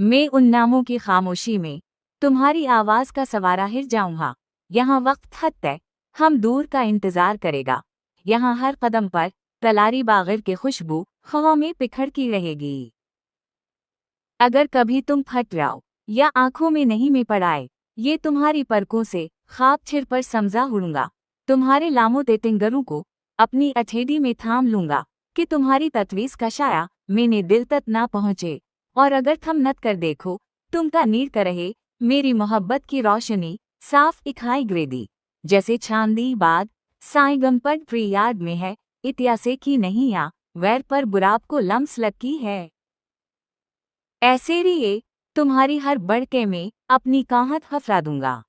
मैं उन नामों की खामोशी में तुम्हारी आवाज का सवारा हिर जाऊंगा। यहाँ वक्त हद तक हम दूर का इंतजार करेगा। यहाँ हर कदम पर तलारी बागिर की खुशबू हवा में बिखरती रहेगी। अगर कभी तुम फट जाओ या आंखों में नहीं में पड़ाए, ये तुम्हारी पलकों से ख्वाब छिर पर समझा उड़ूंगा। तुम्हारे लामो तिंगरों को अपनी अठेडी में थाम लूंगा कि तुम्हारी तजवीज़ का शाया मैंने दिल तक ना पहुँचे। और अगर थम नत कर देखो तुम का नीर कर रहे मेरी मोहब्बत की रोशनी साफ इखाई ग्रेदी जैसे चांदी बाद साई गंपर प्रियाद में है इतिहासे की नहीं आ वैर पर बुराब को लम्स लगी है। ऐसे रिए तुम्हारी हर बड़के में अपनी काहत हफरा दूंगा।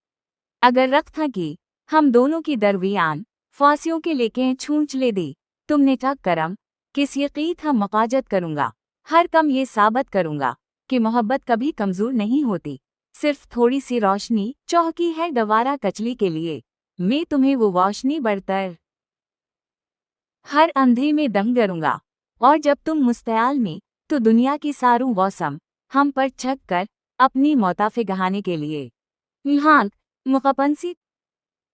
अगर रख था कि हम दोनों की दरमियान फांसियों के लेके छूंच ले दी तुमने तक करम किस यकीत हम मकाजत करूंगा। हर कम ये साबित करूंगा कि मोहब्बत कभी कमजोर नहीं होती, सिर्फ थोड़ी सी रोशनी चौकी है दवारा कचली के लिए। मैं तुम्हें वो रोशनी बढ़तर हर अंधे में दम करूंगा। और जब तुम मुस्तयाल में तो दुनिया की सारू मौसम हम पर छक कर अपनी मौताफे गहाने के लिए। हाँ मुकपनसी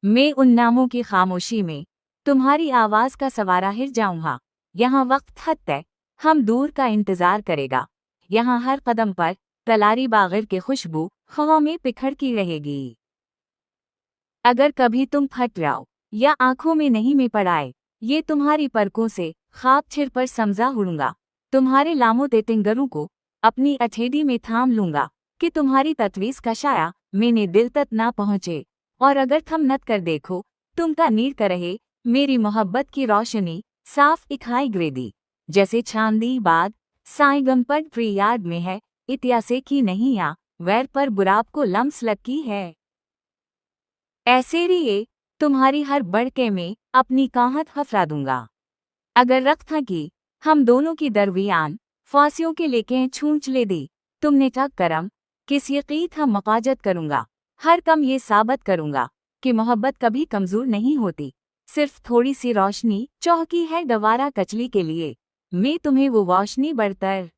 मैं उन नामों की खामोशी में तुम्हारी आवाज का सवारा हिर जाऊंगा। यहाँ वक्त हद तक हम दूर का इंतजार करेगा। यहाँ हर कदम पर तलारी बागिर की खुशबू हवा में बिखरती रहेगी। अगर कभी तुम फट जाओ या आंखों में नहीं में पड़ाए, ये तुम्हारी पलकों से ख्वाब छिर पर समझा उड़ूंगा। तुम्हारे लामो तिंगरों को अपनी अठेडी में थाम लूंगा कि तुम्हारी तजवीज़ का शाया मैंने दिल तक ना पहुँचे। और अगर थम नत कर देखो तुम का नीर कर रहे मेरी मोहब्बत की रोशनी साफ इखाई ग्रेदी जैसे चांदी बाद साई गंपर प्रियाद में है इतिहासे की नहीं आ वैर पर बुराब को लम्स लगी है। ऐसे रिए तुम्हारी हर बड़के में अपनी काहत हफरा दूंगा। अगर रख था कि हम दोनों की दरमियान फांसियों के लेके छूंच ले दी तुमने तक करम किस यकीत हम मकाजत करूंगा। हर कम ये साबित करूंगा कि मोहब्बत कभी कमजोर नहीं होती, सिर्फ थोड़ी सी रोशनी चौकी है दवारा कचली के लिए। मैं तुम्हें वो रोशनी बढ़तर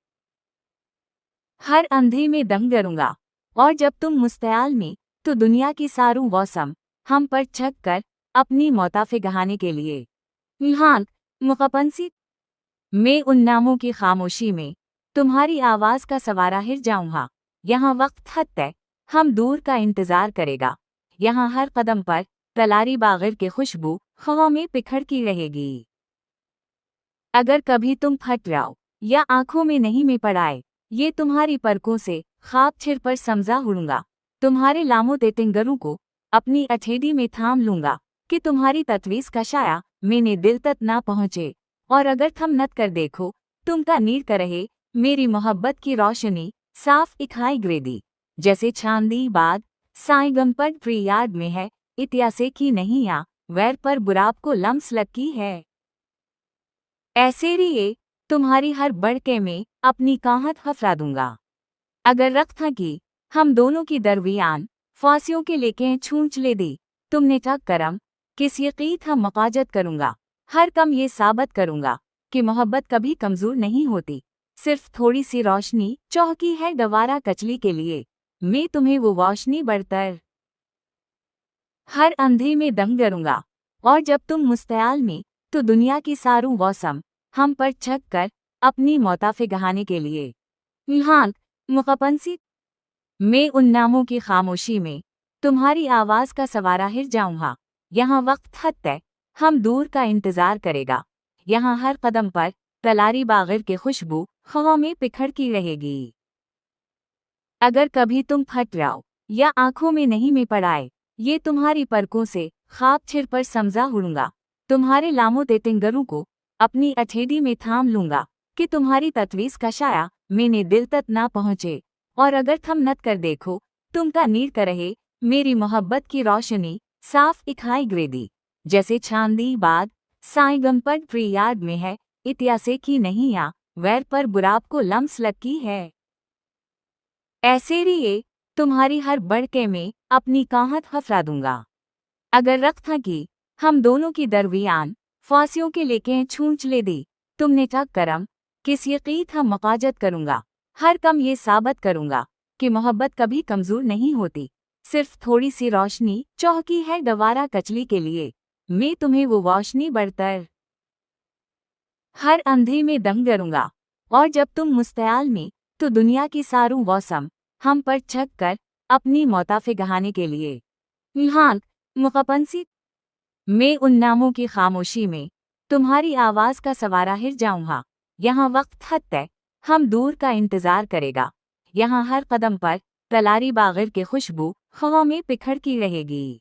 हर अंधे में दम करूंगा। और जब तुम मुस्तयाल में तो दुनिया की सारू मौसम हम पर छक कर अपनी मौताफे गहाने के लिए। हाँ मुकपनसी मैं उन नामों की खामोशी में तुम्हारी आवाज का सवारा हिर जाऊंगा। यहाँ वक्त हद तक हम दूर का इंतजार करेगा। यहाँ हर कदम पर तलारी बागिर की खुशबू हवा में बिखरती रहेगी। अगर कभी तुम फट जाओ या आंखों में नहीं में पड़ाए, ये तुम्हारी पलकों से ख्वाब छिर पर समझा उड़ूंगा। तुम्हारे लामो तिंगरों को अपनी अठेडी में थाम लूंगा कि तुम्हारी तजवीज़ का शाया मैंने दिल तक ना पहुँचे। और अगर थम नत कर देखो तुम का नीर कर रहे मेरी मोहब्बत की रोशनी साफ इखाई ग्रेदी जैसे चांदी बाद साई गंपर प्रियाद में है इतिहासे की नहीं आ वैर पर बुराब को लम्स लगी है। ऐसे रिए तुम्हारी हर बड़के में अपनी काहत हफरा दूंगा। अगर रख था कि हम दोनों की दरमियान फांसियों के लेके छूंच ले दी तुमने तक करम किस यकीत हम मकाजत करूंगा। हर कम ये साबित करूंगा कि मोहब्बत कभी कमजोर नहीं होती, सिर्फ थोड़ी सी रोशनी चौकी है दवारा कचली के लिए। मैं तुम्हें वो रोशनी बढ़तर हर अंधे में दम करूंगा। और जब तुम मुस्तयाल में तो दुनिया की सारू मौसम हम पर छक कर अपनी मौताफे गहाने के लिए। हाँ मुकपनसी मैं उन नामों की खामोशी में तुम्हारी आवाज का सवारा हिर जाऊंगा। यहाँ वक्त हद तक हम दूर का इंतजार करेगा। यहाँ हर कदम पर तलारी बागिर की खुशबू हवा में बिखरती रहेगी। अगर कभी तुम फट जाओ या आंखों में नहीं में पड़ाए, ये तुम्हारी पलकों से ख्वाब छिर पर समझा उड़ूंगा। तुम्हारे लामो तिंगरों को अपनी अठेडी में थाम लूंगा कि तुम्हारी तजवीज़ का शाया मैंने दिल तक ना पहुँचे। और अगर थम नत कर देखो तुम का नीर कर रहे मेरी मोहब्बत की रोशनी साफ इखाई ग्रेदी जैसे चांदी बाद साई गंपर प्रियाद में है इतिहासे की नहीं आ वैर पर बुराब को लम्स लगी है। ऐसे रिए तुम्हारी हर बड़के में अपनी काहत हफरा दूंगा। अगर रख था कि हम दोनों की दरमियान फांसियों के लेके छूंच ले दी तुमने तक करम किस यकीत हम मकाजत करूंगा। हर कम ये साबित करूंगा कि मोहब्बत कभी कमजोर नहीं होती। सिर्फ थोड़ी सी रोशनी चौकी है दोबारा कचली के लिए। मैं तुम्हें वो रोशनी बढ़तर हर अंधे में दम करूंगा। और जब तुम मुस्तयाल में तो दुनिया की सारू मौसम हम पर छक कर अपनी मौताफे गहाने के लिए। हाँ, मुकपनसी मैं उन नामों की खामोशी में तुम्हारी आवाज का सवारा हिर जाऊंगा। यहाँ वक्त हद तक हम दूर का इंतजार करेगा। यहाँ हर कदम पर तलारी बागिर के खुशबू हवा में बिखर की रहेगी।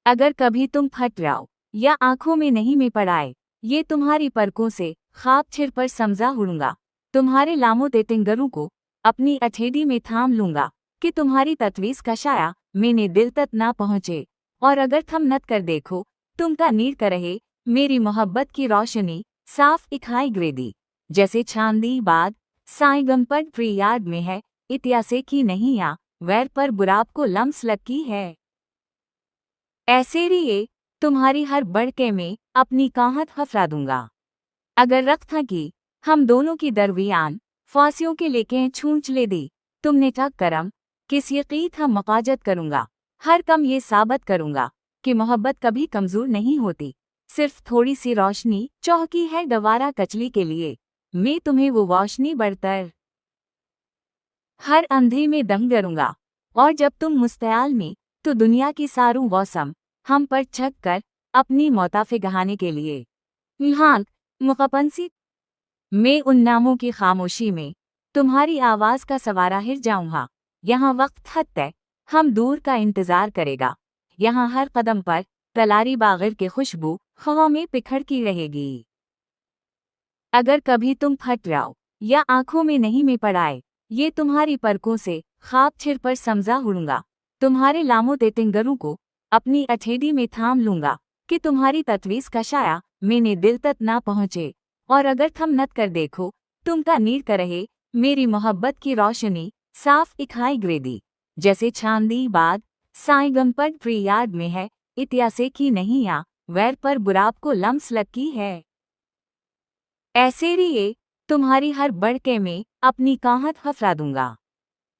अगर कभी तुम फट जाओ या आंखों में नहीं में पड़ाए, ये तुम्हारी परकों से ख्वाब छिर पर समझा उड़ूंगा। तुम्हारे लामो तेतिंगरों को अपनी अठेडी में थाम लूंगा कि तुम्हारी तजवीज़ का शाया मैंने दिल तक ना पहुँचे। और अगर थम नत कर देखो तुम का नीर कर रहे मेरी मोहब्बत की रोशनी साफ इखाई ग्रेदी जैसे चांदी बाद साई गंपर प्रियाद में है इतिहासे की नहीं आ वैर पर बुराब को लम्स लगी है। ऐसे रिए तुम्हारी हर बड़के में अपनी काहत हफरा दूंगा। अगर रख था कि हम दोनों की दरमियान फांसियों के लेके छूंच ले दी तुमने ठग करम किस यकीत हम मकाजत करूंगा। हर कम ये साबित करूंगा कि मोहब्बत कभी कमजोर नहीं होती। सिर्फ थोड़ी सी रोशनी चौकी है दोबारा कचली के लिए। मैं तुम्हें वो रोशनी बढ़तर हर अंधे में दम करूंगा। और जब तुम मुस्तयाल में तो दुनिया की सारू मौसम हम पर छक कर अपनी मौताफे गहाने के लिए। हाँ, मुकपनसी मैं उन नामों की खामोशी में तुम्हारी आवाज का सवारा हिर जाऊंगा। यहाँ वक्त हद तक हम दूर का इंतजार करेगा। यहाँ हर कदम पर तलारी बागिर के खुशबू हवा में बिखर की रहेगी। अगर कभी तुम फट जाओ या आंखों में नहीं में पड़ाए, ये तुम्हारी परकों से ख्वाब छिर पर समझा उड़ूंगा। तुम्हारे लामो तेतिंगरों को अपनी अठेडी में थाम लूंगा कि तुम्हारी तजवीज़ का शाया मैंने दिल तक ना पहुँचे। और अगर थम नत कर देखो तुम का नीर कर रहे मेरी मोहब्बत की रोशनी साफ इखाई ग्रेदी जैसे चांदी बाद साई गंपर प्रियाद में है इतिहासे की नहीं आ वैर पर बुराब को लम्स लगी है। ऐसे रिए तुम्हारी हर बड़के में अपनी काहत हफरा दूंगा।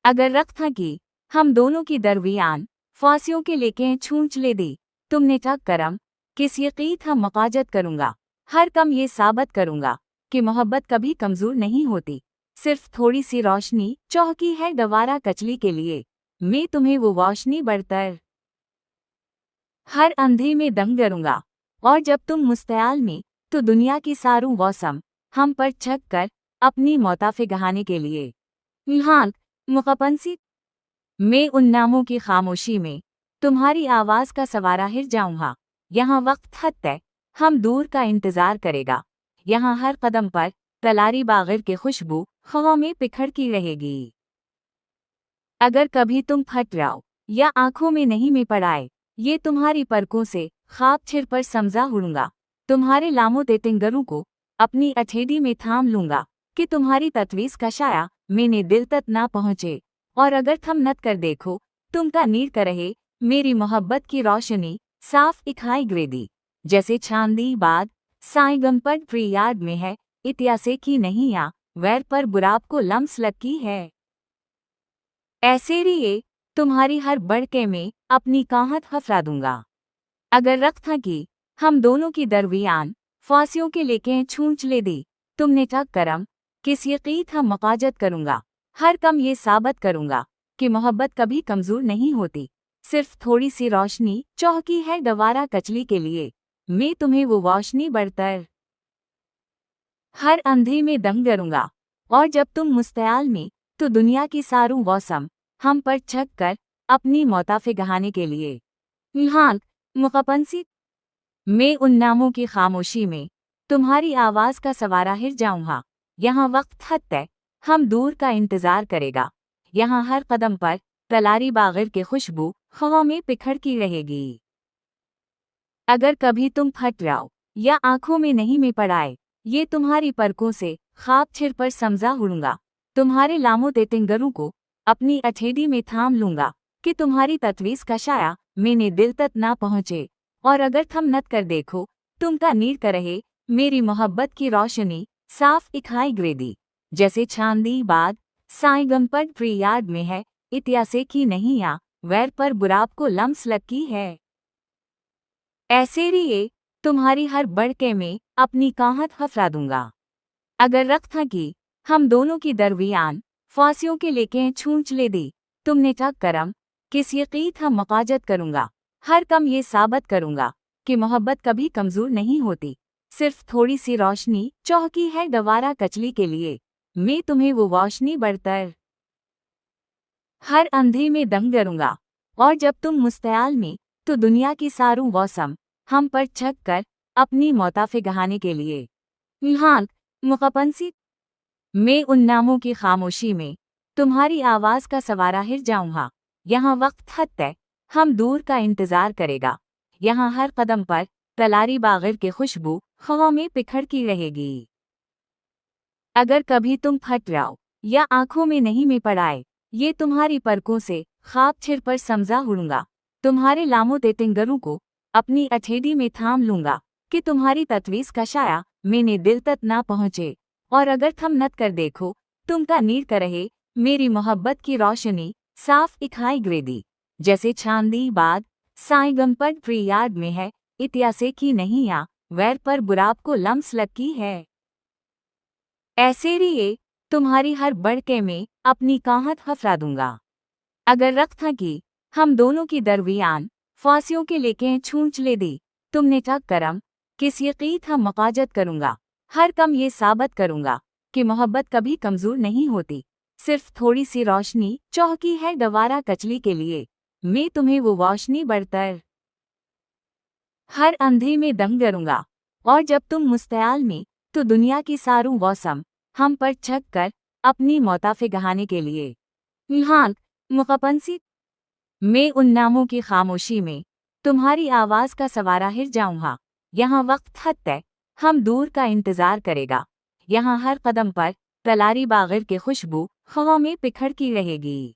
अगर रख था कि हम दोनों की दरमियान फांसियों के लेके छूंच ले दी तुमने ठग करम किस यकीत हम मकाजत करूंगा। हर कम ये साबित करूंगा कि मोहब्बत कभी कमजोर नहीं होती। सिर्फ थोड़ी सी रोशनी चौकी है दोबारा कचली के लिए। मैं तुम्हें वो रोशनी बढ़तर हर अंधे में दम करूंगा। और जब तुम मुस्तयाल में तो दुनिया की सारू मौसम हम पर छक कर अपनी मौताफे गहाने के लिए। हाँ, मुकपनसी मैं उन नामों की खामोशी में तुम्हारी आवाज का सवारा हिर जाऊंगा। यहाँ वक्त हद तक हम दूर का इंतजार करेगा। यहाँ हर कदम पर तलारी बागिर के खुशबू हवा में बिखर की रहेगी। अगर कभी तुम फट जाओ या आंखों में नहीं में पड़ाए, ये तुम्हारी परकों से ख्वाब छिर पर समझा उड़ूंगा। तुम्हारे लामो तेतिंगरों को अपनी अठेडी में थाम लूंगा कि तुम्हारी तजवीज़ का शाया मैंने दिल तक ना पहुँचे। और अगर थम नत कर देखो तुम का नीर कर रहे मेरी मोहब्बत की रोशनी साफ इखाई ग्रेदी जैसे चांदी बाद साई गंपर प्रियाद में है इतिहासे की नहीं आ वैर पर बुराब को लम्स लगी है। ऐसे रिए तुम्हारी हर बड़के में अपनी काहत हफरा दूंगा। अगर रख था कि हम दोनों की दरमियान फांसियों के लेके छूंच ले दी तुमने ठग करम किस यकीत हम मकाजत करूंगा। हर कम ये साबित करूंगा कि मोहब्बत कभी कमजोर नहीं होती। सिर्फ थोड़ी सी रोशनी चौकी है दोबारा कचली के लिए। मैं तुम्हें वो रोशनी बढ़तर हर अंधे में दम करूंगा। और जब तुम मुस्तयाल में तो दुनिया की सारू मौसम हम पर छक कर अपनी मौताफे गहाने के लिए। हाँ, मुकपनसी मैं उन नामों की खामोशी में तुम्हारी आवाज का सवारा हिर जाऊंगा। यहाँ वक्त हद तक हम दूर का इंतजार करेगा। यहाँ हर कदम पर तलारी बागिर के खुशबू हवा में बिखर की रहेगी। अगर कभी तुम फट जाओ या आंखों में नहीं में पड़ाए, ये तुम्हारी परकों से ख्वाब छिर पर समझा उड़ूंगा। तुम्हारे लामो तेतिंगरों को अपनी अठेडी में थाम लूंगा कि तुम्हारी तजवीज़ का शाया मैंने दिल तक ना पहुँचे। और अगर थम नत कर देखो तुम का नीर कर रहे मेरी मोहब्बत की रोशनी साफ इखाई ग्रेदी जैसे चांदी बाद साईगमपट प्रियाड में है, इतिहासे की नहीं आ, वैर पर बुराप को लम्स लगी है। ऐसे रिए तुम्हारी हर बड़के में अपनी काहत हफरा दूंगा। अगर रख था कि हम दोनों की दरमियान फांसियों के लेके छूंच ले दी, तुमने टक करम किस यकीत हम मकाजत करूंगा, हर कम ये साबित करूंगा कि मोहब्बत कभी कमजोर नहीं होती, सिर्फ थोड़ी सी रोशनी चौकी है गवारा कचली के लिए, मैं तुम्हें वो रोशनी बरतर हर अंधे में दम करूंगा। और जब तुम मुस्तयाल में तो दुनिया की सारू मौसम हम पर छक कर अपनी मौताफे गहाने के लिए हाँ मुकपनसी मैं उन नामों की खामोशी में तुम्हारी आवाज का सवारा हिर जाऊंगा। यहाँ वक्त हद तक हम दूर का इंतजार करेगा, यहाँ हर कदम पर तलारी बागिर के खुशबू हवा में बिखरती रहेगी। अगर कभी तुम फट जाओ या आंखों में नहीं में पड़ाए, ये तुम्हारी परकों से ख्वाब छिर पर समझा उड़ूंगा, तुम्हारे लामो तेतिंगरों को अपनी अठेडी में थाम लूंगा कि तुम्हारी तत्वीज का शाया मैंने दिल तक ना पहुँचे। और अगर थम नत कर देखो तुम का नीर कर रहे मेरी मोहब्बत की रोशनी साफ इखाई ग्रेदी, जैसे चांदी बाद साईगमपट प्रियाड में है, इतिहासे की नहीं आ, वैर पर बुराप को लम्स लगी है। ऐसे रिए तुम्हारी हर बड़के में अपनी काहत हफरा दूंगा। अगर रख था कि हम दोनों की दरमियान फांसियों के लेके छूंच ले दी, तुमने टक करम किस यकीत हम मकाजत करूंगा, हर कम ये साबित करूंगा कि मोहब्बत कभी कमजोर नहीं होती, सिर्फ थोड़ी सी रोशनी चौकी है गवारा कचली के लिए, मैं तुम्हें वो रोशनी बरतर हर अंधे में दम करूंगा। और जब तुम मुस्तयाल में तो दुनिया की सारू मौसम हम पर छक कर अपनी मौताफे गहाने के लिए हाँ मुकपनसी मैं उन नामों की खामोशी में तुम्हारी आवाज का सवारा हिर जाऊंगा। यहाँ वक्त हद तक हम दूर का इंतजार करेगा, यहाँ हर कदम पर तलारी बागिर के खुशबू हवा में बिखरती रहेगी।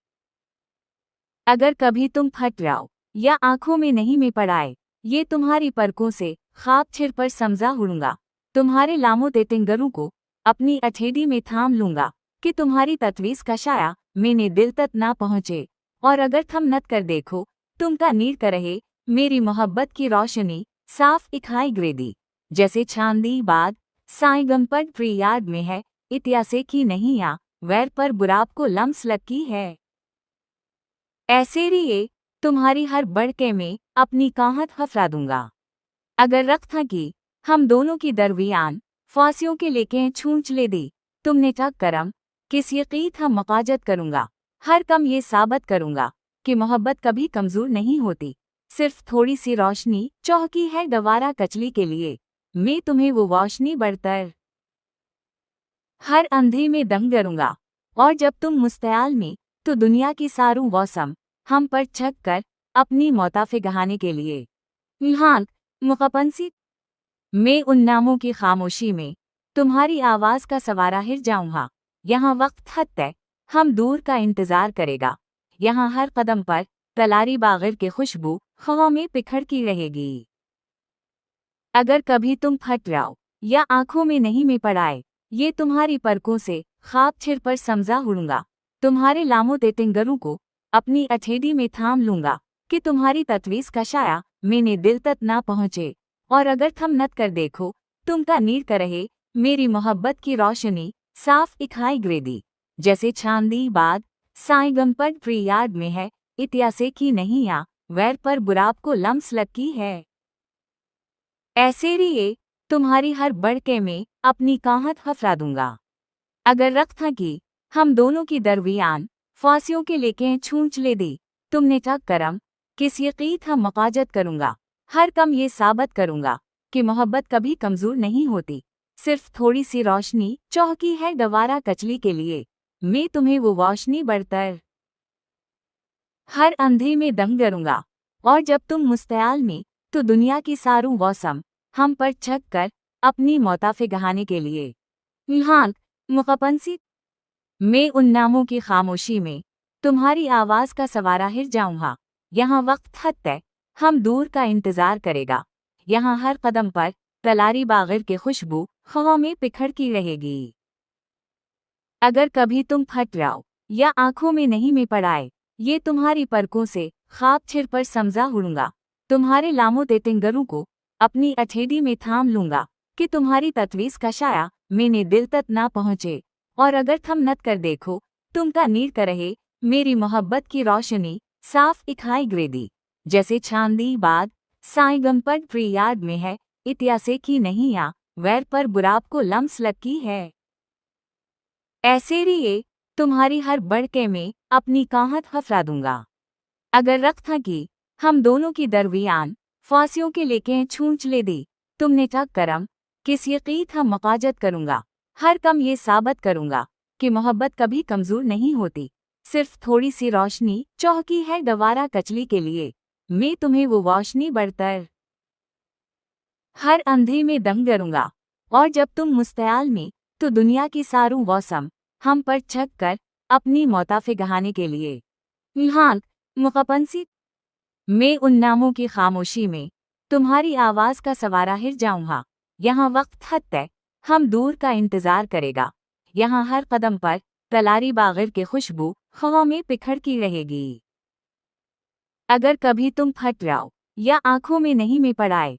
अगर कभी तुम फट जाओ या आंखों में नहीं में पड़ाए, ये तुम्हारी परकों से ख्वाब छिर पर समझा उड़ूंगा, तुम्हारे लामो तेतिंगरों को अपनी अठेडी में थाम लूंगा कि तुम्हारी तत्वीज का शाया मैंने दिल तक ना पहुँचे। और अगर थम नत कर देखो तुम का नीर कर रहे मेरी मोहब्बत की रोशनी साफ इखाई ग्रेदी, जैसे चांदी बाद साईगमपट प्रियाड में है, इतिहासे की नहीं आ, वैर पर बुराप को लम्स लगी है। ऐसे रिए तुम्हारी हर बड़के में अपनी काहत हफरा दूंगा। अगर रख था कि हम दोनों की दरमियान फांसियों के लेके छूंच ले दी, तुमने टक करम किस यकीत हम मकाजत करूंगा, हर कम ये साबित करूंगा कि मोहब्बत कभी कमजोर नहीं होती, सिर्फ थोड़ी सी रोशनी चौकी है गवारा कचली के लिए, मैं तुम्हें वो रोशनी बरतर हर अंधे में दम करूंगा। और जब तुम मुस्तयाल में तो दुनिया की सारू मौसम हम पर छक कर अपनी मौताफे गहाने के लिए हाँ मुकपनसी मैं उन नामों की खामोशी में तुम्हारी आवाज का सवारा हिर जाऊंगा। यहाँ वक्त हद तक हम दूर का इंतजार करेगा, यहाँ हर कदम पर तलारी बागिर के खुशबू हवा में बिखरती रहेगी। अगर कभी तुम फट जाओ या आंखों में नहीं में पड़ाए, ये तुम्हारी परकों से ख्वाब छिर पर समझा उड़ूंगा, तुम्हारे लामो तेतिंगरों को अपनी अठेडी में थाम लूंगा कि तुम्हारी तत्वीज का शाया मैंने दिल तक ना पहुँचे। और अगर थम नत कर देखो तुम का नीर कर रहे मेरी मोहब्बत की रोशनी साफ इखाई ग्रेदी, जैसे चांदी बाद साईगमपट प्रियाड में है, इतिहासे की नहीं आ, वैर पर बुराप को लम्स लगी है। ऐसे रिए तुम्हारी हर बड़के में अपनी काहत हफरा दूंगा। अगर रख था कि हम दोनों की दरमियान फांसियों के लेके छूंच ले दी, तुमने टक करम किस यकीत हम मकाजत करूंगा, हर कम ये साबित करूंगा कि मोहब्बत कभी कमजोर नहीं होती, सिर्फ थोड़ी सी रोशनी चौकी है गवारा कचली के लिए, मैं तुम्हें वो रोशनी बरतर हर अंधे में दम करूंगा। और जब तुम मुस्तयाल में तो दुनिया की सारू मौसम हम पर छक कर अपनी मौताफे गहाने के लिए हाँ मुकपनसी मैं उन नामों की खामोशी में तुम्हारी आवाज का सवारा हिर जाऊंगा। यहाँ वक्त हद तक हम दूर का इंतजार करेगा, यहाँ हर कदम पर तलारी बागिर के खुशबू हवा में बिखरती रहेगी। अगर कभी तुम फट जाओ या आंखों में नहीं में पड़ाए, ये तुम्हारी परकों से ख्वाब छिर पर समझा उड़ूंगा। तुम्हारे लामो तेतिंगरों को अपनी अठेडी में थाम लूंगा कि तुम्हारी तजवीज़ का शाया मैंने दिल तक ना पहुँचे। और अगर थम नत कर देखो तुम का नीर कर रहे मेरी मोहब्बत की रोशनी साफ इखाई ग्रेदी जैसे चांदी बाद साईगम पर प्रियाद में है इतिहासे की नहीं आ वैर पर बुराब को लम्स लगी है। ऐसे रिए तुम्हारी हर बड़के में अपनी काहत हफरा दूंगा। अगर रख था कि हम दोनों की दरमियान फांसियों के लेके छूंच ले दी तुमने तक करम किस यकीत हम मकाजत करूंगा। हर कम ये साबित करूंगा कि मोहब्बत कभी कमजोर नहीं होती, सिर्फ थोड़ी सी रोशनी चौकी है गवारा कचली के लिए। मैं तुम्हें वो रोशनी बढ़तर हर अंधे में दम करूंगा। और जब तुम मुस्तयाल में तो दुनिया की सारू मौसम हम पर छक कर अपनी मौताफे गहाने के लिए हाँ मुकपनसी मैं उन नामों की खामोशी में तुम्हारी आवाज का सवारा हिर जाऊंगा। यहाँ वक्त हद तक हम दूर का इंतजार करेगा। यहाँ हर कदम पर तलारी बागिर की खुशबू हवा में बिखरती रहेगी। अगर कभी तुम फट जाओ या आंखों में नहीं में पड़ाए,